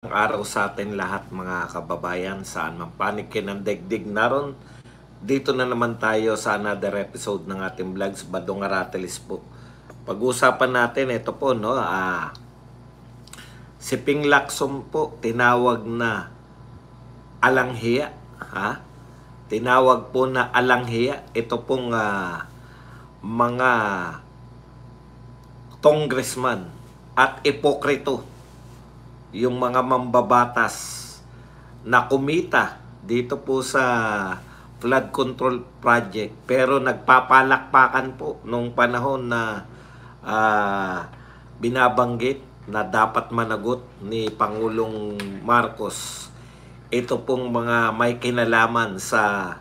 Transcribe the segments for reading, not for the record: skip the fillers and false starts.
Ang araw sa atin lahat mga kababayan, saan man panikin ng daigdig naron. Dito na naman tayo sa another episode ng ating vlogs, Badong Aratelis po. Pag-usapan natin ito po, no, si Ping Lacson po tinawag na alanghiya, ha? Tinawag po na alanghiya. Ito pong mga congressman at ipokrito, yung mga mambabatas na kumita dito po sa flood control project pero nagpapalakpakan po nung panahon na binabanggit na dapat managot ni Pangulong Marcos ito pong mga may kinalaman sa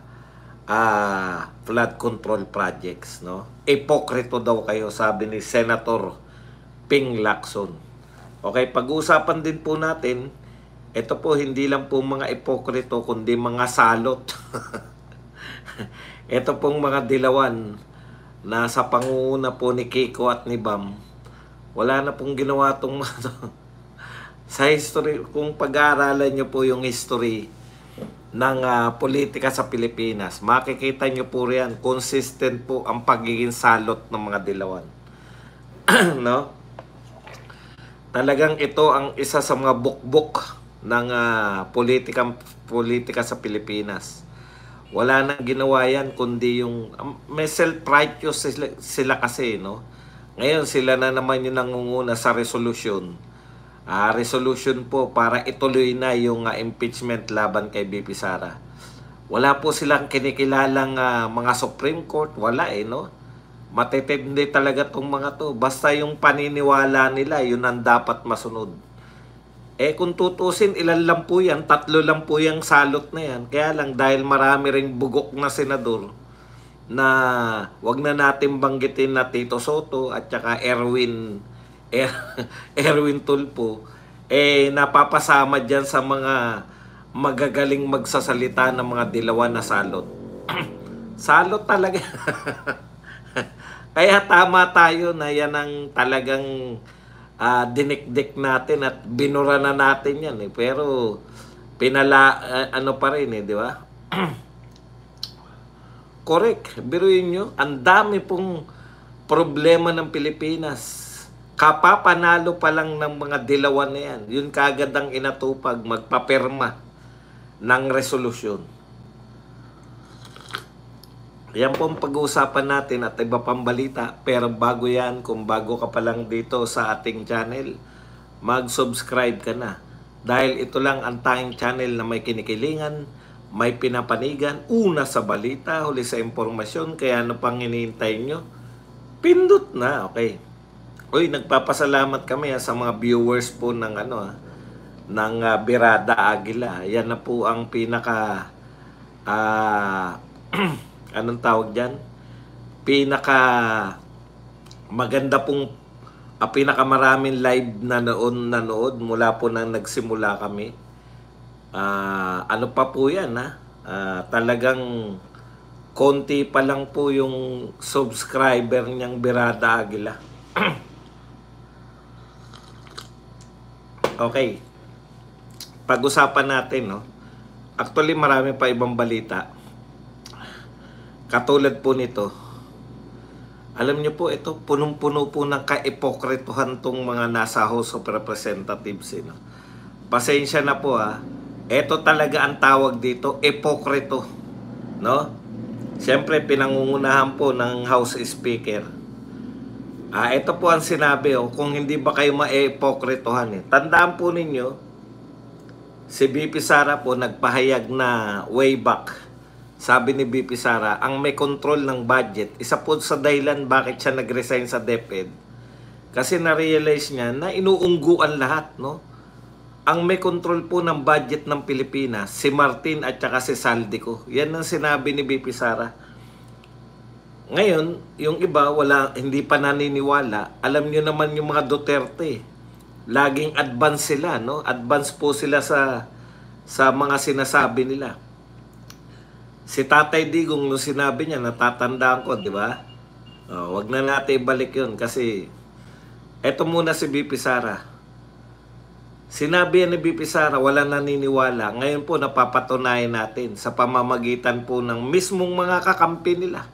flood control projects, no? Ipokrito daw kayo, sabi ni Senator Ping Lacson. Okay, pag-uusapan din po natin, ito po hindi lang po mga ipokrito kundi mga salot. Ito pong mga dilawan na sa pangunguna po ni Kiko at ni Bam, wala na pong ginawa tong sa history. Kung pag-aaralan nyo po yung history ng politika sa Pilipinas, makikita nyo po riyan, consistent po ang pagiging salot ng mga dilawan. No? Talagang ito ang isa sa mga bukbok ng politika sa Pilipinas. Wala nang ginawa yan kundi yung may self-righteous sila kasi, no? Ngayon sila na naman yung nangunguna sa resolution. Resolution po para ituloy na yung impeachment laban kay BP Sara. Wala po silang kinikilalang mga Supreme Court, wala no? Matitindi talaga tong mga to. Basta yung paniniwala nila, yun ang dapat masunod. Kung tutusin, ilan lang po yan? 3 lang po yung salot na yan. Kaya lang dahil marami ring bugok na senador na wag na natin banggitin na Tito Soto at saka Erwin Tulfo, napapasama dyan sa mga magagaling magsasalita ng mga dilawan na salot. Salot talaga. Kaya tama tayo na yan ang talagang dinikdik natin at binura na natin yan. Pero ano pa rin di ba? Correct. Biruin nyo, ang dami pong problema ng Pilipinas. Kapapanalo pa lang ng mga dilawan na yan. Yun kagad ang inatupag, magpapirma ng resolusyon. Yan po ang pag-uusapan natin at iba pang balita. Pero bago yan, kung bago ka pa lang dito sa ating channel, mag-subscribe ka na. Dahil ito lang ang tanging channel na may kinikilingan, may pinapanigan, una sa balita, huli sa impormasyon. Kaya ano pang hinihintay nyo? Pindot na, okay. Uy, nagpapasalamat kami sa mga viewers po ng ng Birada Aguila. Yan na po ang pinaka anong tawag diyan? Pinaka maganda pong pinakamaraming live na nanood mula po nang nagsimula kami. Ano pa po yan talagang konti pa lang po yung subscriber niyang Birada Aguila. Okay. Pag-usapan natin, no? Actually, marami pa ibang balita. Katulad po nito. Alam niyo po, ito, punong-puno po ng kaipokrituhan tong mga nasa House of Representatives, no? Pasensya na po, Ito talaga ang tawag dito, ipokrito, no? Siyempre, pinangungunahan po ng House Speaker. Ito po ang sinabi, kung hindi ba kayo maipokritohan. Tandaan po ninyo, si BP Sara po nagpahayag na way back. Sabi ni BP Sara, ang may control ng budget, isa po sa dahilan bakit siya nag-resign sa DepEd. Kasi na-realize niya na inuungguan lahat, no? Ang may control po ng budget ng Pilipinas, si Martin at saka si Saldico. Yan ang sinabi ni BP Sara. Ngayon, yung iba, hindi pa naniniwala. Alam nyo naman yung mga Duterte. Laging advance sila, no? Advance po sila sa mga sinasabi nila. Si Tatay Digong, nung sinabi niya, natatandaan ko, di ba? Wag na natin ibalik yun kasi eto muna si BP Sara. Sinabi yan ni BP Sara, wala naniniwala. Ngayon po napapatunayan natin sa pamamagitan po ng mismong mga kakampi nila.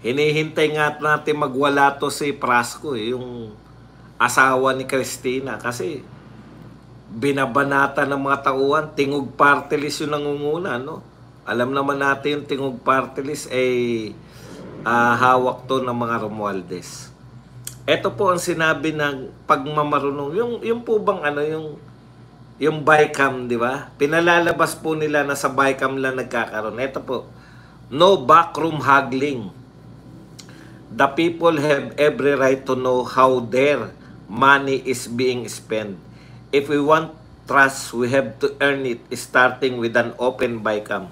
Hinihintay nga natin magwala to si Prasco, yung asawa ni Cristina. Kasi binabanata ng mga tauhan, tingog party list yung nangunguna, no? Alam naman natin yung tingog party list ay hawak to ng mga Romualdez. Ito po ang sinabi ng pagmamarunong. Yung po bang yung BICAM, di ba? Pinalalabas po nila na sa BICAM lang nagkakaroon. Ito po, no backroom haggling. The people have every right to know how their money is being spent. If we want trust, we have to earn it, starting with an open BICAM.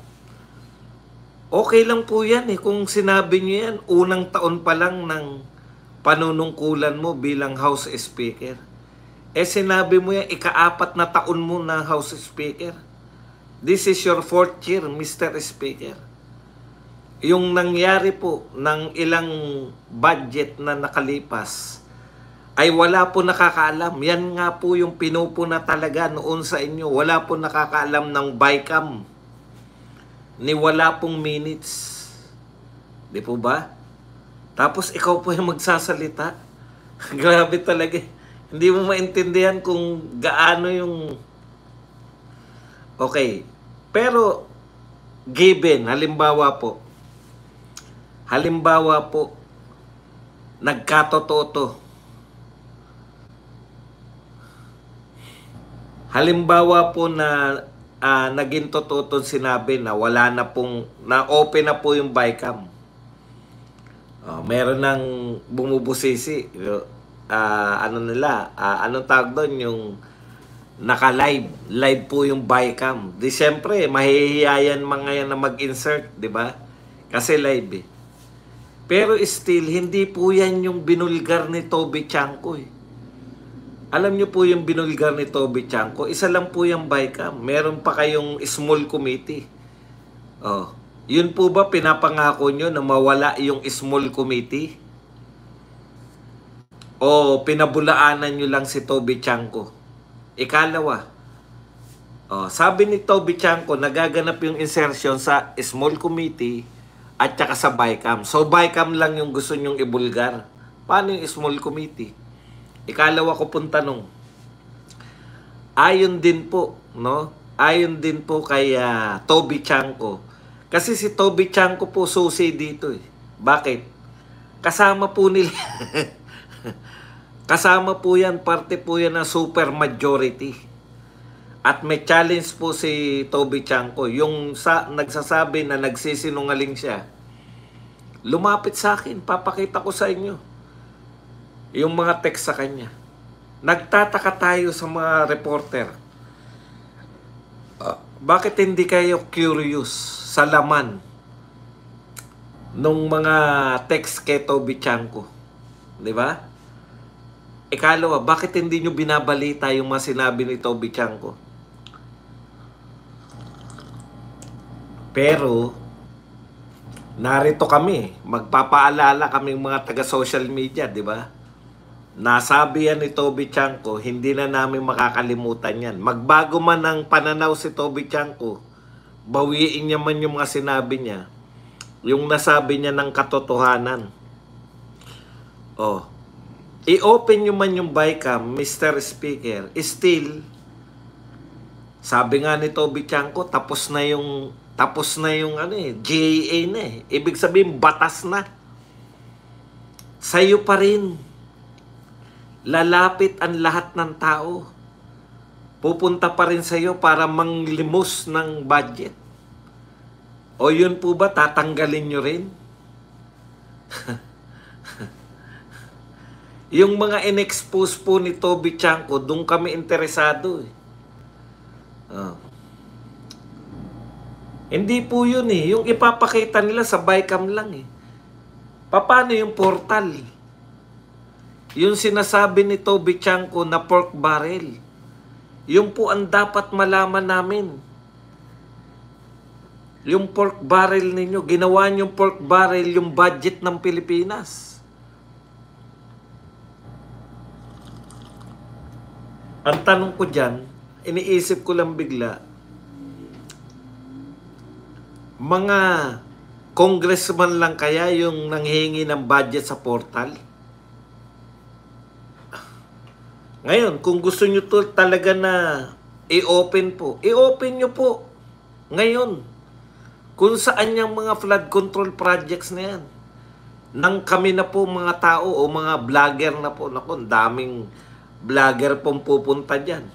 Okay lang po yan kung sinabi nyo yan, unang taon pa lang ng panunungkulan mo bilang House Speaker. Sinabi mo yan, ika-4 na taon mo na House Speaker. This is your 4th year, Mr. Speaker. Yung nangyari po ng ilang budget na nakalipas, ay wala po nakakaalam. Yan nga po yung pinupuna talaga noon sa inyo. Wala po nakakaalam ng BICAM. Ni wala pong minutes. Di po ba? Tapos ikaw po yung magsasalita. Grabe talaga. Hindi mo maintindihan kung gaano yung... Okay. Pero, given, halimbawa po, nagkatotoo to. Halimbawa po na naging totoo itong sinabi na wala na pong, na open na po yung BICAM. Meron ng bumubusisi. Anong tawag doon? Yung naka-live. Live po yung BICAM. Di siyempre, mahihiyayan mga yan na mag-insert, di ba? Kasi live Pero still, hindi po yan yung binulgar ni Toby Chanko Alam nyo po yung binulgar ni Toby Chanko, isa lang po yung BICAM. Meron pa kayong small committee. Yun po ba pinapangako nyo na mawala yung small committee? O pinabulaanan nyo lang si Toby Chanko? Ikalawa, sabi ni Toby Chanko, nagaganap yung insertion sa small committee at saka sa BICAM. So BICAM lang yung gusto nyong ibulgar. Paano yung small committee? Ikalawa ko pong tanong. Ayon din po kay Toby Chanko. Kasi si Toby Chanko po susi dito Bakit? Kasama po nila. Kasama po yan, parte po yan ng super majority. At may challenge po si Toby Chanko. Yung nagsasabi na nagsisinungaling siya, lumapit sa akin, papakita ko sa inyo yung mga text sa kanya. Nagtataka tayo sa mga reporter. Bakit hindi kayo curious sa laman nung mga text kay Toby Chanko? Di ba? Ikalawa, bakit hindi nyo binabalita yung mga sinabi ni Toby Chanko? Pero, narito kami. Magpapaalala kaming mga taga-social media, di ba? Nasabi yan ni Toby Chanko, hindi na namin makakalimutan yan. Magbago man ang pananaw si Toby Chanko, bawiin niya man yung mga sinabi niya, yung nasabi niya ng katotohanan. I-open nyo man yung BICAM, Mr. Speaker, still, sabi nga ni Toby Chanko, tapos na yung GAA na Ibig sabihin, batas na. Sa'yo pa rin. Lalapit ang lahat ng tao. Pupunta pa rin sa'yo para manglimos ng budget. O yun po ba, tatanggalin nyo rin? Yung mga in-expose po ni Toby Chanko, doon kami interesado Hindi po yun Yung ipapakita nila sa BICAM lang Paano yung portal? Yung sinasabi ni Toby Chanko na pork barrel. Yung po ang dapat malaman namin. Yung pork barrel ninyo, ginawa niyong pork barrel yung budget ng Pilipinas. Ang tanong ko dyan, iniisip ko lang bigla, mga congressman lang kaya yung nanghihingi ng budget sa portal? Ngayon, kung gusto nyo to talaga na i-open po, i-open nyo po ngayon kung saan yung mga flood control projects na yan. Nang kami na po mga tao o mga vlogger na po, naku, daming vlogger pong pupunta dyan.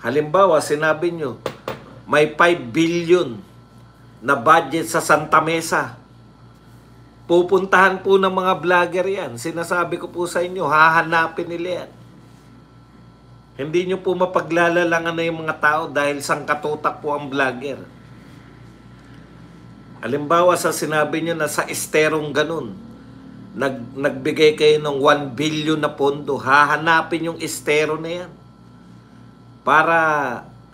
Halimbawa, sinabi nyo, may 5 billion na budget sa Santa Mesa. Pupuntahan po ng mga vlogger yan. Sinasabi ko po sa inyo, hahanapin nila yan. Hindi nyo po mapaglalalangan na yung mga tao dahil sangkatutak po ang vlogger. Halimbawa sa sinabi nyo na sa esterong ganun, nagbigay kayo ng 1 billion na pondo, hahanapin yung estero na yan. Para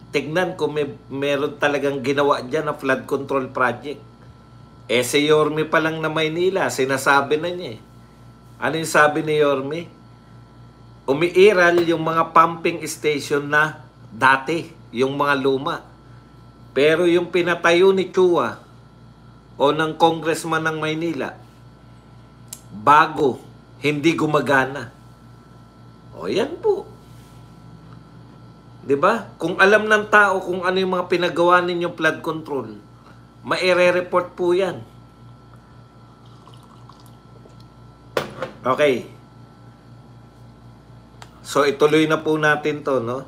tignan kung meron talagang ginawa dyan na flood control project. Si Yorme pa lang na Maynila, sinasabi na niya eh. Ano yung sabi ni Yorme? Umiiral yung mga pumping station na dati, yung mga luma. Pero yung pinatayo ni Chua o ng congressman ng Maynila, bago, hindi gumagana. O yan po. 'Di ba? Kung alam ng tao kung ano yung mga pinagawa ninyong flood control, maire-report po yan. Okay. So ituloy na po natin to, no?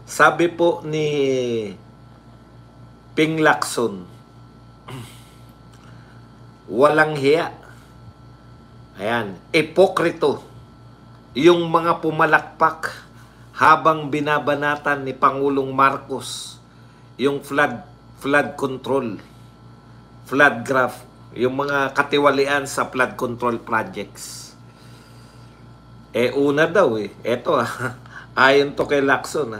Sabi po ni Ping Lacson, walang hiya. Ayan, ipokrito yung mga pumalakpak habang binabanatan ni Pangulong Marcos yung flood control, flood graph, yung mga katiwalian sa flood control projects. Una daw eto ayon to kay Lacson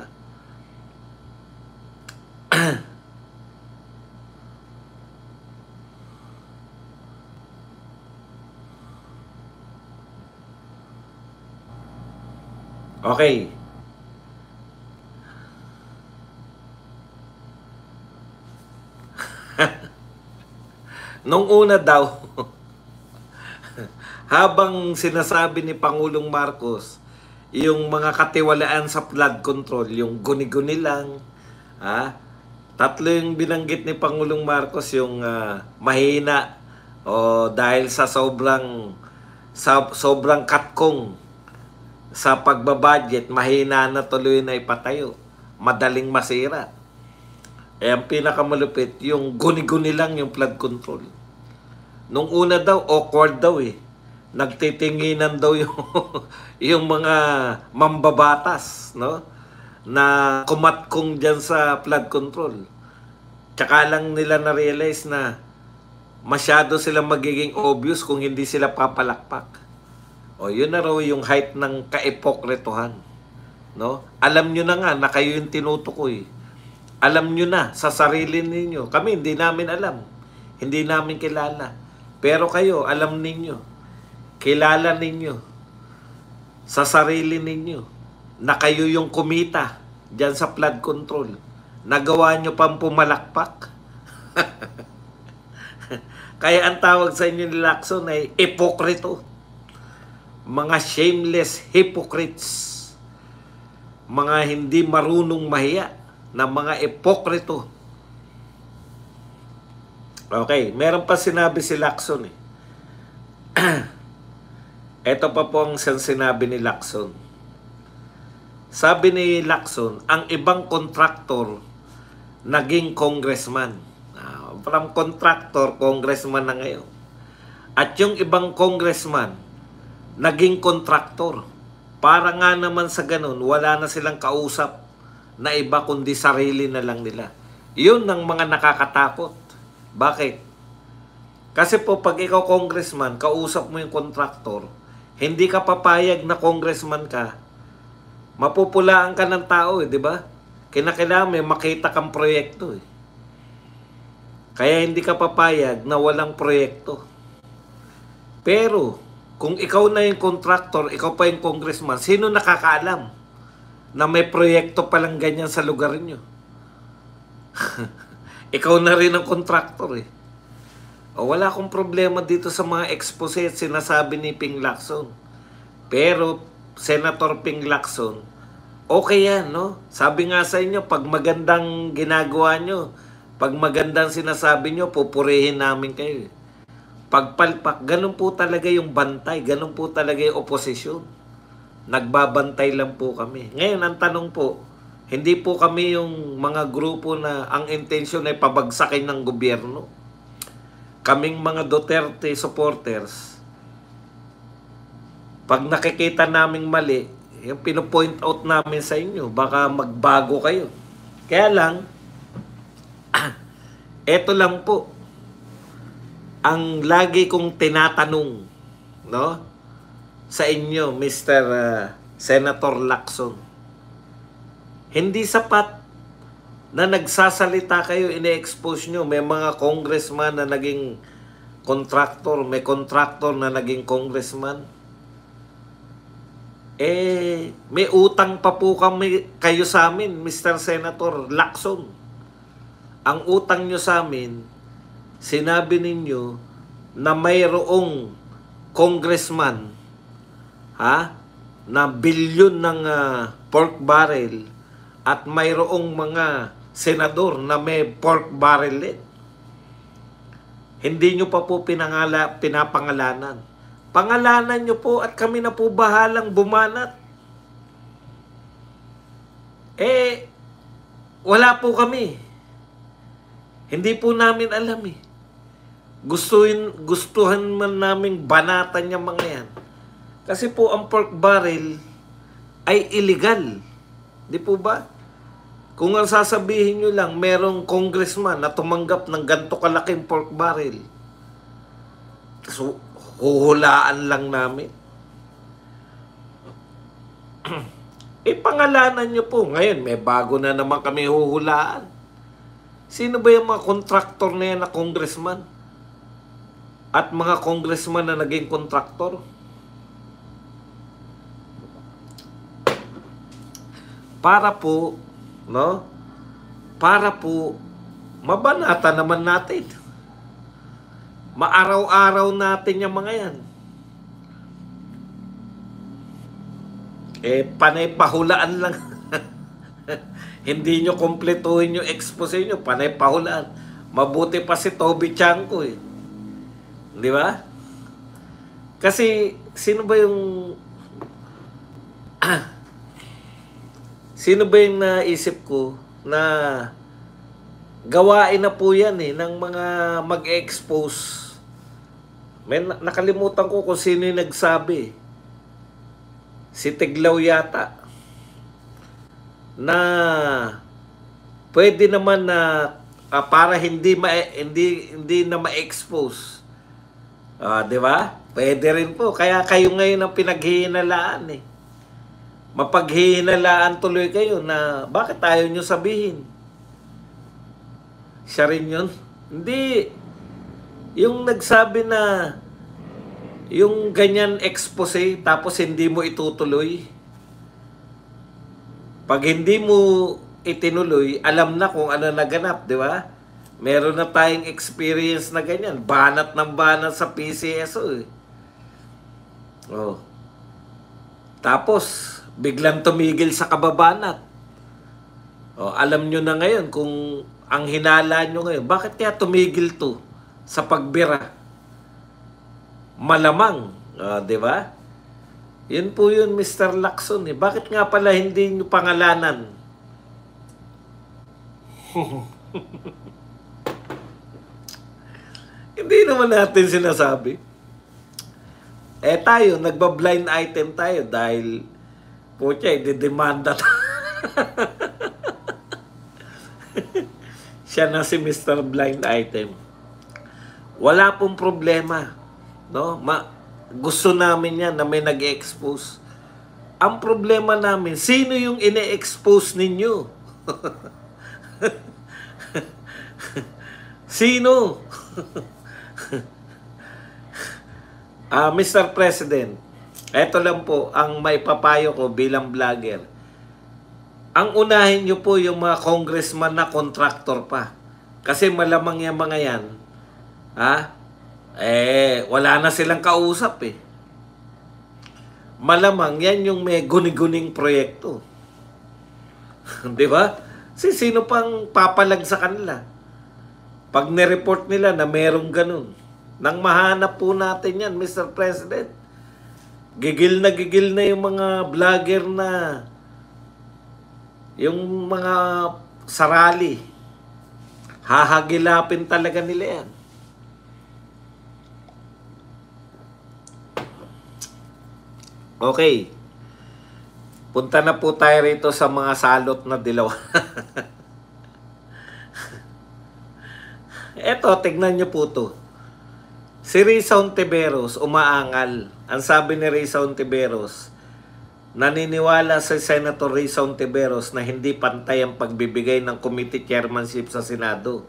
Okay. Nung una daw, habang sinasabi ni Pangulong Marcos, yung mga katiwalaan sa flood control, yung guni-guni lang, tatlo yung binanggit ni Pangulong Marcos, yung mahina, o dahil sa sobrang katkong sa pagbabudget, mahina na tuloy na ipatayo, madaling masira. Ang pinakamalupit, yung guni-guni lang yung flood control. Nung una daw, awkward daw nagtitinginan daw yung mga mambabatas, no? Na kumatkong dyan sa flood control. Tsaka lang nila na-realize na masyado silang magiging obvious kung hindi sila papalakpak. Yun na raw yung height ng kaipokretohan, no? Alam nyo na nga na kayo yung tinutukoy. Alam nyo na sa sarili ninyo. Kami, hindi namin alam. Hindi namin kilala. Pero kayo, alam ninyo. Kilala ninyo. Sa sarili ninyo. Na kayo yung kumita dyan sa flood control. Nagawa nyo pang pumalakpak. Kaya ang tawag sa inyo ni Lacson ay ipokrito. Mga shameless hypocrites. Mga hindi marunong mahiya na mga ipokrito. Okay, meron pa sinabi si Lacson Ito pa po ang sinabi ni Lacson. Sabi ni Lacson, ang ibang kontraktor naging congressman. From contractor, congressman na ngayon. At yung ibang congressman naging kontraktor. Para nga naman sa ganun, wala na silang kausap na iba kundi sarili na lang nila. Yun ang mga nakakatakot. Bakit? Kasi po pag ikaw congressman, kausap mo yung kontraktor, hindi ka papayag na congressman ka, mapupulaan ka ng tao di ba? Kinakailangan may makita kang proyekto Kaya hindi ka papayag na walang proyekto. Pero Kung ikaw na yung contractor, ikaw pa yung congressman, sino nakakaalam na may proyekto palang ganyan sa lugar nyo? Ikaw na rin ang contractor eh. O, wala akong problema dito sa mga expose at sinasabi ni Ping Lacson. Pero, Senator Ping Lacson, okay yan, no? Sabi nga sa inyo, pag magandang ginagawa nyo, pag magandang sinasabi nyo, pupurihin namin kayo. Pagpalpak, ganun po talaga yung bantay, ganun po talaga yung oposisyon. Nagbabantay lang po kami. Ngayon, ang tanong po, hindi po kami yung mga grupo na ang intensyon ay pabagsakin ng gobyerno. Kaming mga Duterte supporters, pag nakikita naming mali, yung pinopoint out namin sa inyo, baka magbago kayo. Kaya lang, eto lang po, ang lagi kong tinatanong, no, sa inyo, Mr. Senator Lacson, hindi sapat na nagsasalita kayo, ine-expose nyo, may mga congressman na naging contractor, may contractor na naging congressman. May utang pa po kayo sa amin, Mr. Senator Lacson. Ang utang nyo sa amin, sinabi ninyo na mayroong congressman na bilyon ng pork barrel at mayroong mga senador na may pork barrel din. Hindi nyo pa po pinapangalanan. Pangalanan nyo po at kami na po bahalang bumanat. Wala po kami. Hindi po namin alam eh. Gustuhan man naming banatan yung mga yan. Kasi po ang pork barrel ay illegal. Di po ba? Kung ang sasabihin nyo lang, merong congressman na tumanggap ng ganito kalaking pork barrel. So, huhulaan lang namin. Pangalanan nyo po. Ngayon, may bago na naman kami huhulaan. Sino ba yung mga kontraktor na yan na congressman? At mga congressman na naging kontraktor? Para po, no? Para po, mabanata naman natin. Maaraw-araw natin yung mga yan. Panay pahulaan lang. Hindi nyo kompletuhin yung expose nyo, panay pahulaan. Mabuti pa si Toby Chanko eh. Di ba? Kasi, sino ba yung naisip ko na gawain na po yan eh, ng mga mag-expose. Nakalimutan ko kung sino yung nagsabi. Si Tiglaw yata. Na pwede naman na para hindi na ma-expose. Di ba? Pwede rin po. Kaya kayo ngayon ang pinaghihinalaan eh. Mapaghihinalaan tuloy kayo na bakit ayaw nyo sabihin? Siya rin yun? Hindi. Yung nagsabi na yung ganyan expose tapos hindi mo itutuloy. Pag hindi mo itinuloy, alam na kung ano naganap, di ba? Meron na tayong experience na ganyan. Banat ng banat sa PCSO eh. Oh. Tapos, biglang tumigil sa kababanat. Oh, alam nyo na ngayon kung ang hinala nyo ngayon, bakit kaya tumigil to sa pagbira? Malamang, di ba? Yun po yun, Mr. Lacson. Eh. Bakit nga pala hindi nyo pangalanan? Hindi naman natin sinasabi. Tayo, nagba-blind item tayo dahil pucha, idedemanda siya na si Mr. Blind Item. Wala pong problema. No? Gusto namin yan na may nag-expose. Ang problema namin, sino yung ine-expose ninyo? Sino? Mr. President, eto lang po ang may papayo ko bilang vlogger. Ang unahin nyo po yung mga congressman na contractor pa. Kasi malamang yung mga yan, wala na silang kausap eh. Malamang yan yung may guni-guning proyekto. Di ba? Sino pang papalag sa kanila? Pag nireport nila na merong ganun, nang mahanap po natin yan, Mr. President. Gigil na yung mga vlogger na yung mga sarali. Hahagilapin talaga nila yan. Okay. Punta na po tayo rito sa mga salot na dilaw. Eto, tignan nyo po to. Si Risa Hontiveros, umaangal. Ang sabi ni Risa Hontiveros, naniniwala si Senator Risa Hontiveros na hindi pantay ang pagbibigay ng committee chairmanship sa Senado,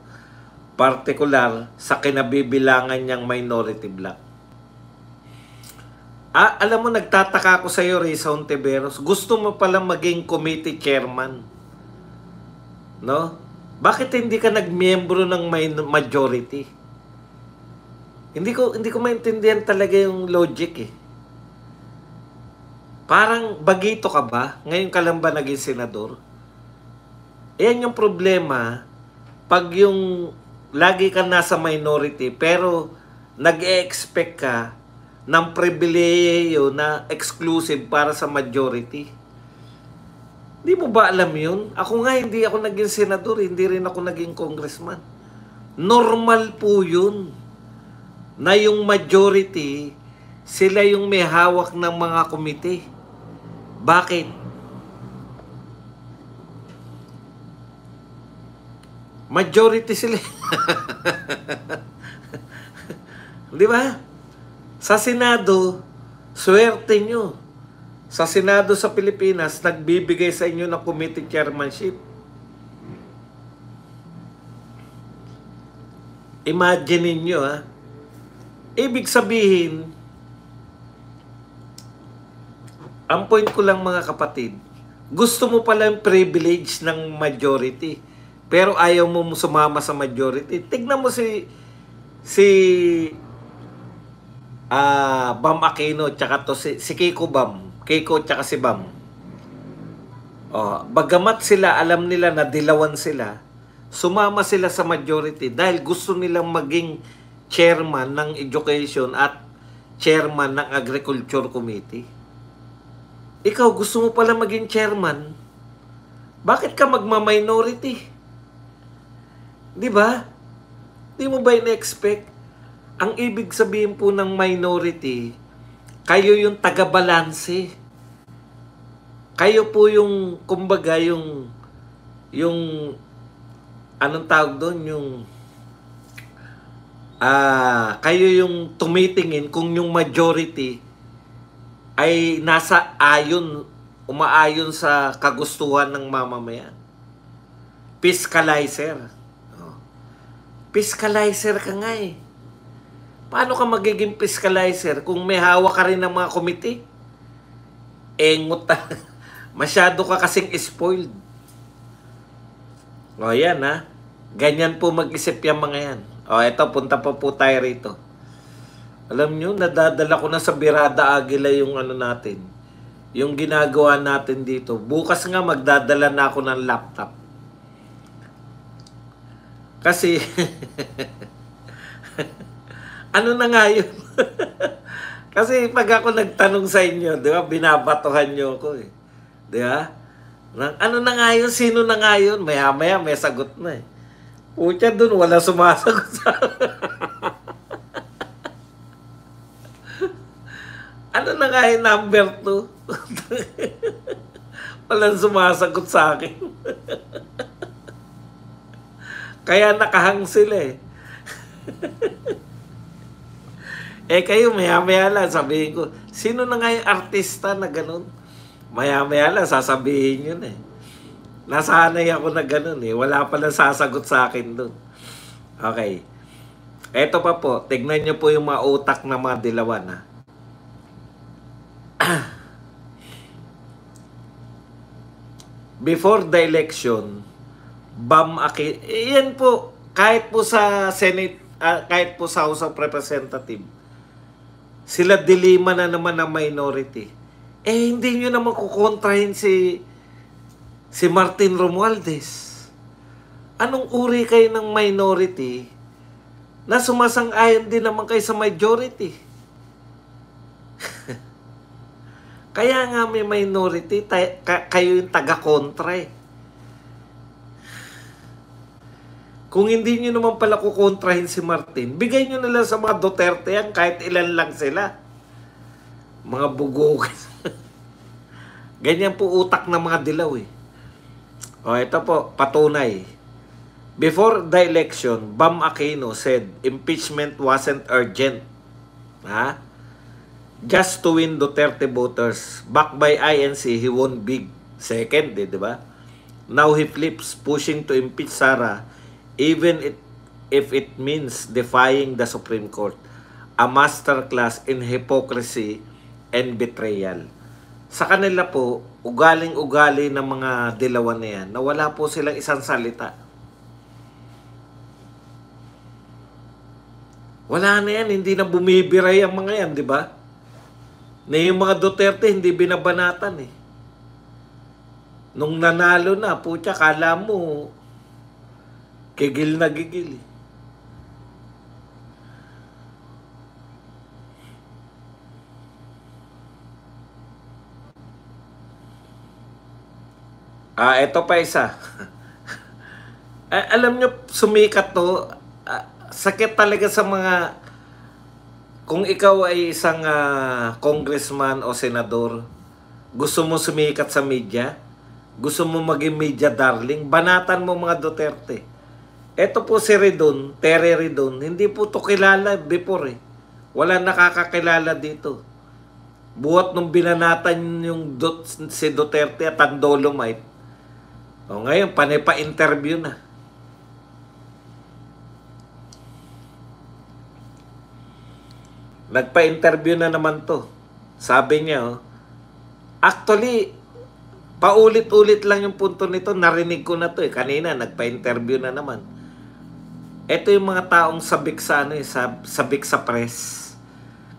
partikular sa kinabibilangan niyang minority bloc. Alam mo, nagtataka ako sa iyo, Risa Hontiveros. Gusto mo palang maging committee chairman. No? Bakit hindi ka nagmiyembro ng majority? Hindi ko maintindihan talaga yung logic eh. Parang bagito ka ba? Ngayon ka lang ba naging senador? Yan yung problema pag yung lagi ka nasa minority pero nag-e-expect ka ng pribileyo na exclusive para sa majority. Hindi mo ba alam yun? Ako nga, hindi ako naging senador, hindi rin ako naging congressman. Normal po yun na yung majority, sila yung may hawak ng mga komite. Bakit? Majority sila. Di ba? Sa Senado, swerte nyo. Sa Senado sa Pilipinas, nagbibigay sa inyo ng committee chairmanship. Imagine niyo Ibig sabihin, ang point ko lang mga kapatid, gusto mo pala yung privilege ng majority, pero ayaw mo sumama sa majority. Tignan mo si Bam Aquino tsaka si Kiko Bam. Kiko tsaka si Bam. Bagamat sila, alam nila na dilawan sila, sumama sila sa majority dahil gusto nilang maging chairman ng education at chairman ng agriculture committee. Ikaw, gusto mo pala maging chairman, bakit ka magma-minority? Di ba? Di mo ba ina-expect? Ang ibig sabihin po ng minority, kayo yung taga-balanse. Kayo po yung, kumbaga, yung anong tawag doon? Kayo yung tumitingin kung yung majority ay nasa umaayon sa kagustuhan ng mamamayan. Fiscalizer. Fiscalizer ka nga eh. Paano ka magiging fiscalizer kung may hawak ka rin ng mga komite? Engot masyado ka kasing spoiled. Yan Ganyan po mag-isip yung mga yan. Eto, punta pa po tayo rito. Alam nyo, nadadala ko na sa Birada Aguila yung natin. Yung ginagawa natin dito. Bukas nga magdadala na ako ng laptop. Kasi ano na nga yun? Kasi pag ako nagtanong sa inyo, di ba, binabatuhan nyo ako eh. Di ba? Ano na nga yun? Sino na nga yun? Maya-maya may sagot na eh. Pucha dun, wala sumasagot sa ano na nga yung number 2? Walang sumasagot sa akin. Kaya nakahang sila eh. Kayo, maya-maya lang, sabihin ko, sino na nga yung artista na ganun? Maya-maya lang, sasabihin yun eh. Nasanay ako na ganun eh. Wala palang sasagot sa akin dun. Okay. Eto pa po, tignan nyo po yung mga utak na mga dilawan before the election, yan po, kahit po sa Senate, kahit po sa House of Representatives, sila dilima na naman ng minority. Hindi nyo naman kukontrahin si Martin Romualdez. Anong uri kayo ng minority na sumasang-ayon din naman kayo sa majority? Kaya nga may minority, kayo yung taga-kontra eh. Kung hindi nyo naman pala kukontrahin si Martin, bigay nyo na lang sa mga Duterte yan, kahit ilan lang sila. Mga bugog. Ganyan po utak ng mga dilaw eh. O ito po, patunay. Before the election, Bam Aquino said impeachment wasn't urgent. Just to win Duterte voters. Backed by INC, he won big. Second, di ba? Now he flips, pushing to impeach Sara, even if it means defying the Supreme Court. A masterclass in hypocrisy and betrayal. Sa kanila po, ugaling-ugali ng mga dilawan na yan, na wala po silang isang salita. Wala na yan, hindi na bumibiray ang mga yan, di ba? Na yung mga Duterte, hindi binabanatan eh. Nung nanalo na, putya, kala mo, gigil na gigil eh. Ito pa isa. Alam nyo, sumikat to, sakit talaga sa mga, kung ikaw ay isang congressman o senador, gusto mo sumikat sa media, gusto mo maging media darling, banatan mo mga Duterte. Ito po si Redon, Tere Redon, hindi po to kilala before eh. Wala nakakakilala dito. Buhat nung binanatan yung si Duterte at ang Dolomite, ngayon panay pa interview na. Nagpa-interview na naman to. Sabi niya, actually, paulit-ulit lang yung punto nito. Narinig ko na to eh. Kanina, nagpa-interview na naman. Ito yung mga taong sabik sa, sabik sa press.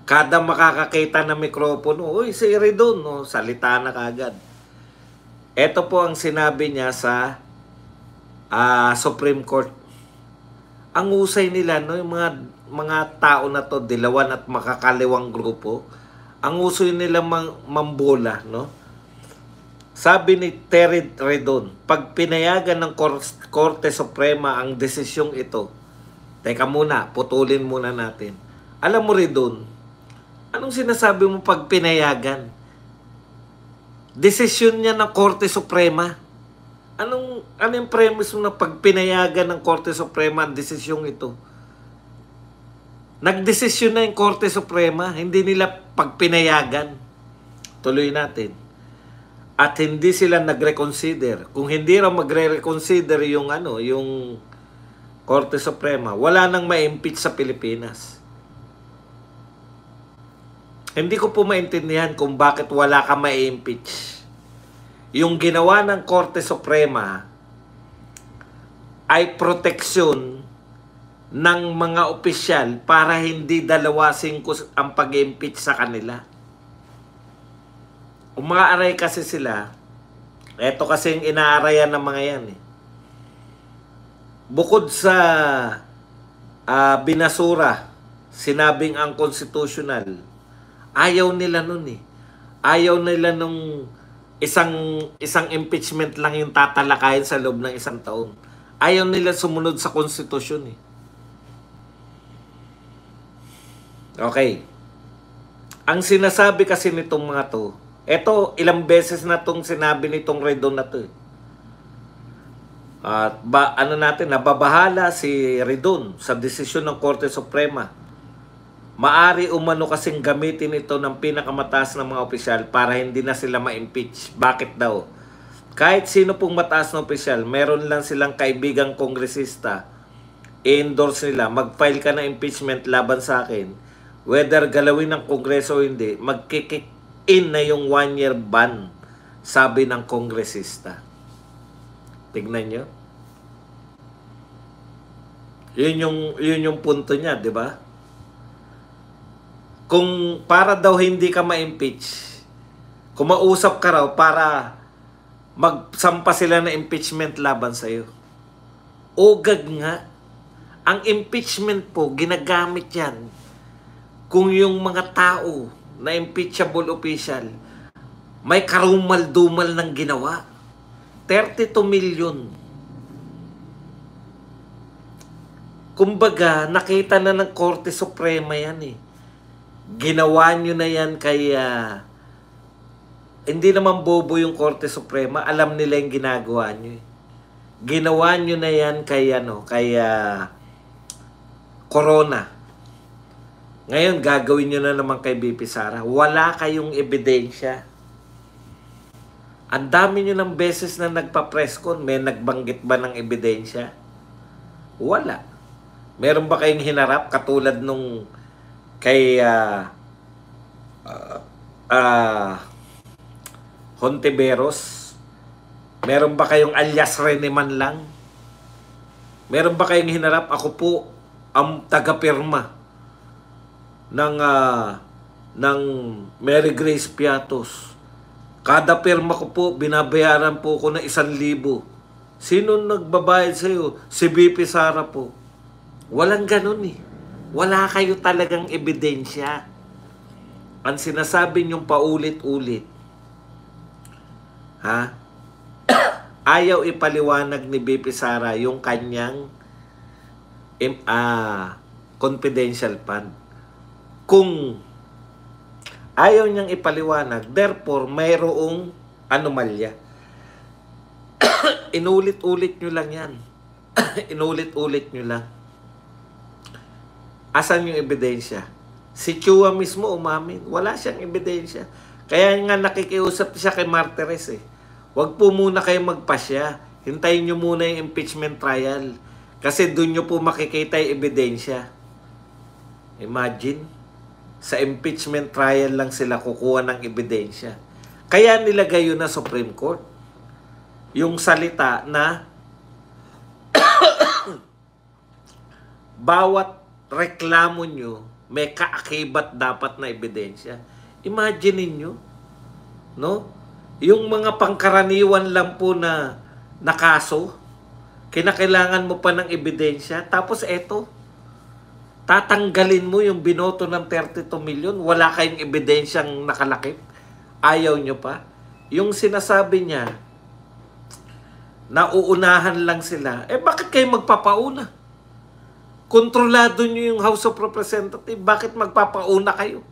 Kada makakakita ng mikropono, uy, si Redon, salita na kagad. Ito po ang sinabi niya sa Supreme Court. Ang usay nila, yung mga tao na to, dilawan at makakaliwang grupo, ang uso nila mambola, no? Sabi ni Tere Redon, pag pinayagan ng Korte Suprema ang desisyong ito, teka muna, putulin muna natin. Alam mo Redon, anong sinasabi mo pag pinayagan? Desisyon niya ng Korte Suprema. Anong premise mo na pag pinayagan ng Korte Suprema ang desisyong ito? Nagdesisyon na yung Korte Suprema, hindi nila pagpinayagan. Tuloy natin. At hindi sila nagreconsider. Kung hindi raw magre-reconsider yung Korte Suprema, wala nang ma-impeach sa Pilipinas. Hindi ko po maintindihan kung bakit wala ka ma-impeach. Yung ginawa ng Korte Suprema ay proteksyon ng mga opisyal para hindi 2-5 ang pag-impeach sa kanila. Umaaray kasi sila, eto kasi yung inaarayan ng mga yan eh. Bukod sa binasura, sinabing ang constitutional, ayaw nila nun eh. Ayaw nila nung isang impeachment lang yung tatalakayin sa loob ng 1 taon. Ayaw nila sumunod sa konstitusyon eh. Okay. Ang sinasabi kasi nitong mga to, eto ilang beses na tong sinabi nitong Redon na to eh. At nababahala si Redon sa desisyon ng Korte Suprema. Maari umano kasing gamitin ito ng pinakamataas ng mga opisyal para hindi na sila ma-impeach. Bakit daw? Kahit sino pong mataas na opisyal, meron lang silang kaibigang kongresista, i-endorse nila, mag-file ka na impeachment laban sa akin, whether galawin ng kongreso o hindi, mag-kick in na yung 1-year ban, sabi ng kongresista. Tignan nyo. Yun yung punto niya, di ba? Kung para daw hindi ka ma-impeach, kumausap ka raw para magsampa sila ng impeachment laban sa'yo. Ugag nga. Ang impeachment po, ginagamit yan kung yung mga tao na impeachable official may karumal-dumal ng ginawa. 32 million. Kumbaga, nakita na ng Korte Suprema yan eh. Ginawa nyo na yan kaya hindi naman bobo yung Korte Suprema. Alam nila yung ginagawa nyo eh. Ginawa nyo na yan kaya Corona. Ngayon, gagawin nyo na naman kay BP Sara. Wala kayong ebidensya. Ang dami nyo ng beses na nagpa-presscon, may nagbanggit ba ng ebidensya? Wala. Meron ba kayong hinarap katulad nung kay Hontiveros? Meron ba kayong alias Rene man lang? Meron ba kayong hinarap? Ako po ang taga-pirma ng Mary Grace Piatos. Kada pirma ko po, binabayaran po ko na 1,000. Sino nagbabayad sa'yo? Si BP Sara po. Walang ganun eh. Wala kayo talagang ebidensya. Ang sinasabi niyong paulit-ulit, ha? Ayaw ipaliwanag ni BP Sara yung kanyang confidential fund. Kung ayaw niyang ipaliwanag, therefore, mayroong anomalya. Inulit-ulit nyo lang yan. Inulit-ulit nyo lang. Asan yung ebidensya? Si Chua mismo umamin. Wala siyang ebidensya. Kaya nga nakikiusap siya kay Martires eh. Huwag po muna kayo magpasya. Hintayin nyo muna yung impeachment trial. Kasi doon nyo po makikita yung ebidensya. Imagine. Sa impeachment trial lang sila kukuha ng ebidensya. Kaya nilagay yun na Supreme Court. Yung salita na bawat reklamo nyo may kaakibat dapat na ebidensya. Imagine niyo, no? Yung mga pangkaraniwan lang po na kaso, kinakailangan mo pa ng ebidensya. Tapos eto, tatanggalin mo yung binoto ng 32 million, wala kayong ebidensyang nakalakip, ayaw nyo pa. Yung sinasabi niya, nauunahan lang sila, bakit kayo magpapauna? Kontrolado nyo yung House of Representatives, bakit magpapauna kayo?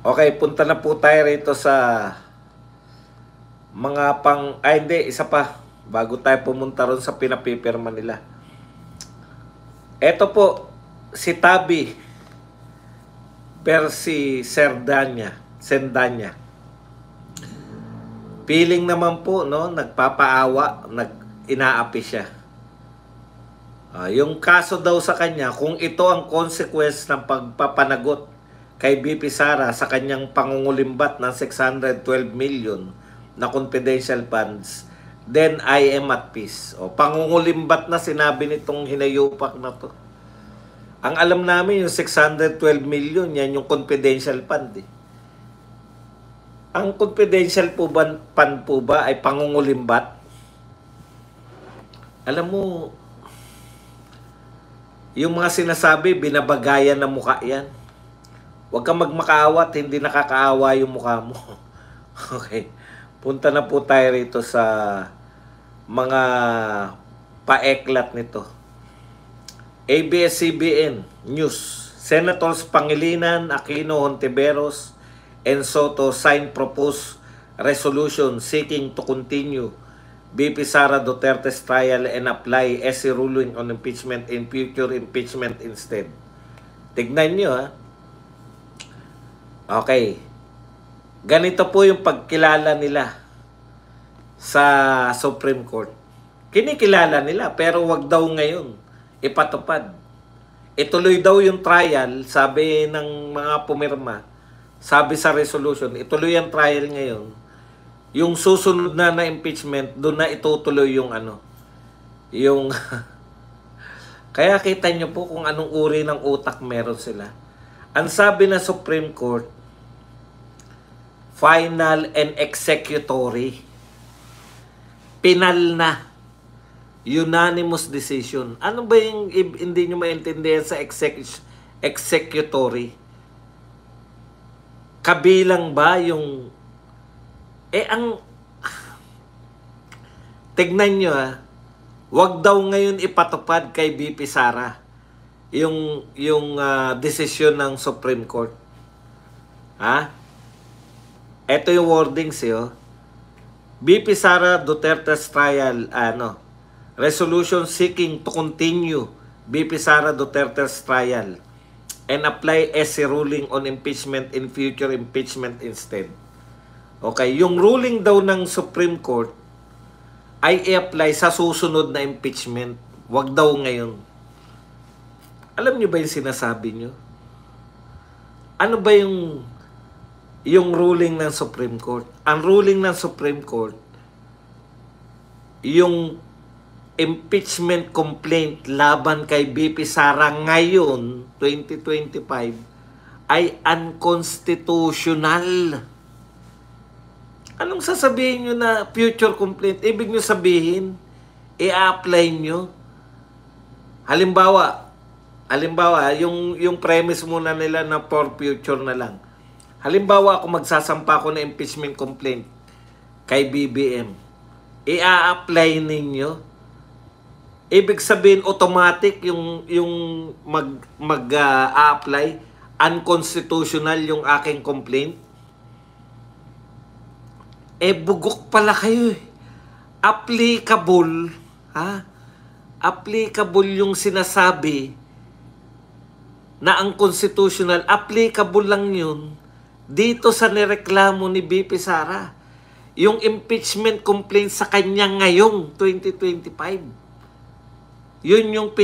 Okay, punta na po tayo rito sa mga hindi, isa pa bago tayo pumunta ron sa pinapipirma nila. Ito po si Tabi Percy Sendanya. Feeling naman po, no, nagpapaawa, inaapi siya. Yung kaso daw sa kanya, kung ito ang consequence ng pagpapanagot kay BP Sara sa kanyang pangungulimbat ng 612 million na confidential funds, then I am at peace. Pangungulimbat na sinabi nitong hinayupak na to. Ang alam namin yung 612 million, yan yung confidential fund eh. Ang confidential fund po ba ay pangungulimbat? Alam mo, yung mga sinasabi, binabagayan na mukha yan. Huwag kang magmakaawat, hindi nakakaawa yung mukha mo. Okay. Punta na po tayo rito sa mga paeklat nito. ABS-CBN News. Senators Pangilinan, Aquino, Hontiveros, and Soto sign proposed resolution seeking to continue BP Sara Duterte's trial and apply SC ruling on impeachment in future impeachment instead. Tignan nyo ha. Okay. Ganito po yung pagkilala nila sa Supreme Court. Kinikilala nila pero wag daw ngayon ipatupad. ituloy daw yung trial, sabi ng mga pumirma, sabi sa resolution, ituloy ang trial ngayon. Yung susunod na impeachment, doon na itutuloy yung yung kaya kita nyo po kung anong uri ng utak meron sila. Ang sabi ng Supreme Court, final and executory. Pinal na. Unanimous decision. Ano ba yung hindi nyo maintindihan sa executory? Kabilang ba yung tignan nyo wag daw ngayon ipatupad kay BP Sara yung desisyon ng Supreme Court. Ito yung wordings BP Sara Duterte's trial, resolution seeking to continue BP Sara Duterte's trial and apply SC ruling on impeachment in future impeachment instead. Okay, yung ruling daw ng Supreme Court ay i-apply sa susunod na impeachment. Wag daw ngayon. Alam niyo ba yung sinasabi niyo? Ano ba yung ruling ng Supreme Court? Ang ruling ng Supreme Court, yung impeachment complaint laban kay BP Sara ngayon, 2025, ay unconstitutional. Anong sasabihin nyo na future complaint? Ibig nyo sabihin, i-apply nyo. Halimbawa, yung premise muna nila na for future na lang. Halimbawa, ako magsasampa ko na impeachment complaint kay BBM. I-apply ninyo. Ibig sabihin, automatic yung mag-apply, unconstitutional yung aking complaint. Bugok pala kayo Applicable, Applicable yung sinasabi na ang constitutional, applicable lang yun dito sa nireklamo ni BP Sara. Yung impeachment complaint sa kanya ngayong 2025. Yun yung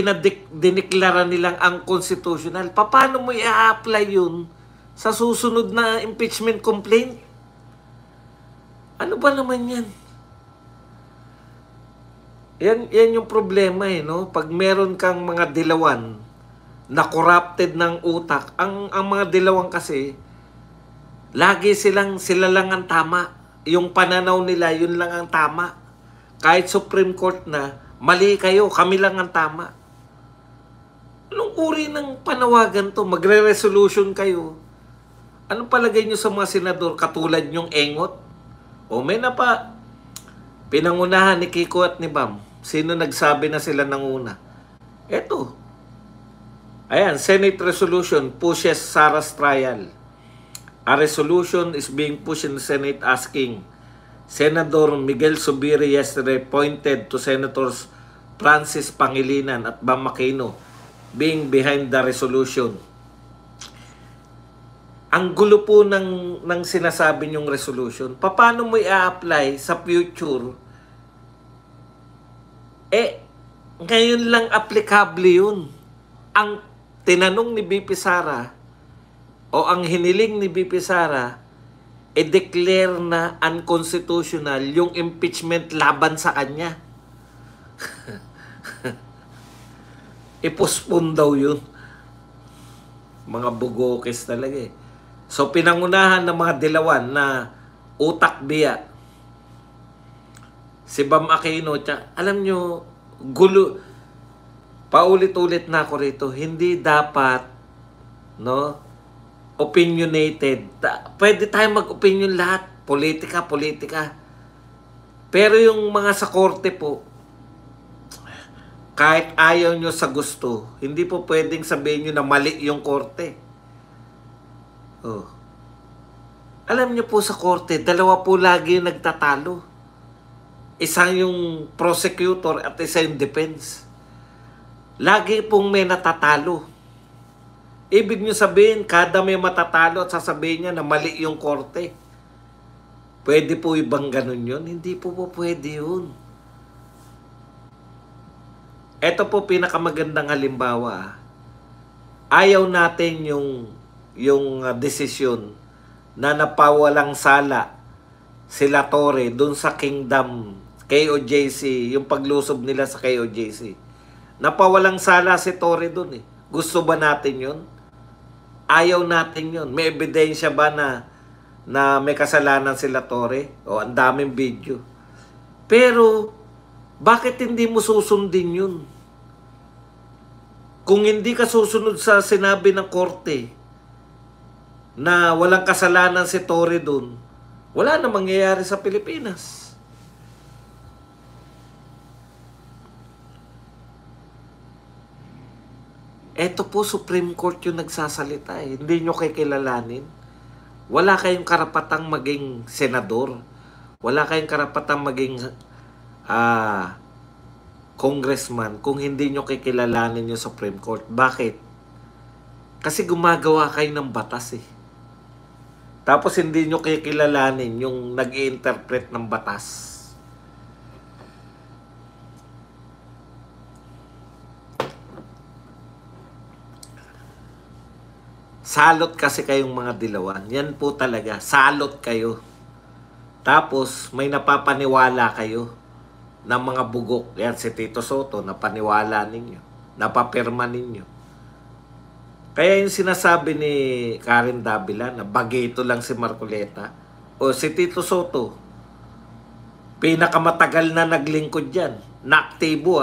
dineklara nilang unconstitutional. Paano mo i-apply yun sa susunod na impeachment complaint? Ano ba naman yan? Yan yung problema no? Pag meron kang mga dilawan na corrupted ng utak, ang mga dilawan kasi, lagi sila lang ang tama. Yung pananaw nila, yun lang ang tama. Kahit Supreme Court na, mali kayo, kami lang ang tama. Anong uri ng panawagan to? Magre-resolution kayo. Anong palagay nyo sa mga senador katulad nyong engot? O may na pa, pinangunahan ni Kiko at ni Bam. Sino nagsabi na sila ng una? Eto. Ayan, Senate resolution pushes Sara's trial. A resolution is being pushed in the Senate asking Senator Miguel Zubiri yesterday pointed to Senators Francis Pangilinan at Bam Aquino being behind the resolution. Ang gulo po ng sinasabi niyong resolution. Paano mo i-apply sa future? Ngayon lang applicable yun. Ang tinanong ni BP Sara o ang hiniling ni BP Sara, declare na unconstitutional yung impeachment laban sa kanya. I-postpone daw yun. Mga bugokes talaga So, pinangunahan ng mga dilawan na utak biya. Si Bam Aquino, alam nyo, gulo. Paulit-ulit na ako rito, hindi dapat, opinionated. Pwede tayo mag-opinion lahat. Politika. Pero yung mga sa korte po, kahit ayaw nyo sa gusto, hindi po pwedeng sabihin nyo na mali yung korte. Alam niyo po sa korte, dalawa po lagi yung nagtatalo. Isa yung prosecutor at isa yung defense. Lagi pong may natatalo. Ibig niyo sabihin, kada may matatalo at sasabihin niya na mali yung korte. Pwede po ibang ganun yun? Hindi po pwede yun. Ito po pinakamagandang halimbawa. ayaw natin yung desisyon na napawalang sala sila Torre dun sa Kingdom KOJC, yung paglusob nila sa KOJC. Napawalang sala si Torre dun eh. Gusto ba natin yun? Ayaw natin yun. May ebidensya ba na may kasalanan sila Torre? O ang daming video. Pero bakit hindi mo susundin yun? Kung hindi ka susunod sa sinabi ng korte na walang kasalanan si Torre dun, wala na mangyayari sa Pilipinas. Eto po, Supreme Court yung nagsasalita eh. Hindi nyo kikilalanin. Wala kayong karapatang maging senador. Wala kayong karapatang maging congressman kung hindi nyo kikilalanin yung Supreme Court. Bakit? Kasi gumagawa kayo ng batas eh. Tapos hindi nyo kikilalanin yung nag-i-interpret ng batas. Salot kasi kayong mga dilawan. Yan po talaga. Salot kayo. Tapos may napapaniwala kayo ng mga bugok. Yan si Tito Soto, napaniwala ninyo. Napapirma ninyo. Kaya yung sinasabi ni Karen Davila na bagito lang si Marcoleta o si Tito Soto, pinakamatagal na naglingkod dyan, na aktibo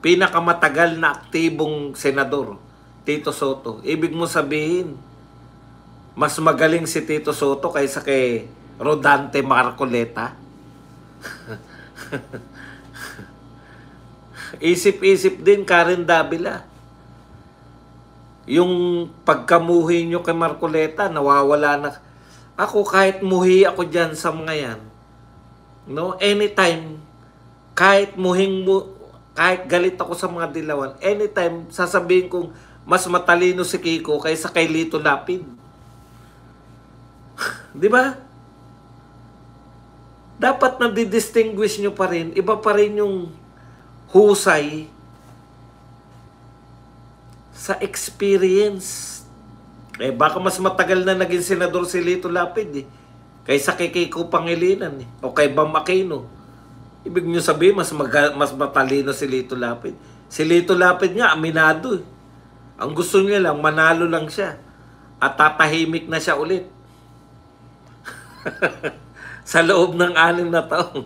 pinakamatagal na aktibong senador, Tito Soto. Ibig mo sabihin, mas magaling si Tito Soto kaysa kay Rodante Marcoleta? Isip-isip din Karen Davila. Yung pagkamuhi nyo kay Marcoleta, nawawala na. Ako kahit muhi ako dyan sa mga yan, no? Anytime, kahit kahit galit ako sa mga dilawan, anytime sasabihin kong mas matalino si Kiko kaysa kay Lito Lapid. Di ba? Dapat na didistinguish nyo pa rin, iba pa rin yung husay sa experience. Baka mas matagal na naging senador si Lito Lapid eh, kaysa kay Kiko Pangilinan eh, o kay Bam Aquino. Ibig nyo sabihin, mas matalino si Lito Lapid. Si Lito Lapid nga, aminado eh. Ang gusto niya lang, manalo lang siya. At tatahimik na siya ulit. Sa loob ng 6 na taon.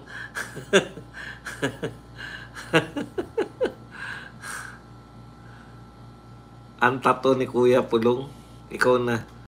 Ang tato ni Kuya Pulong, ikaw na.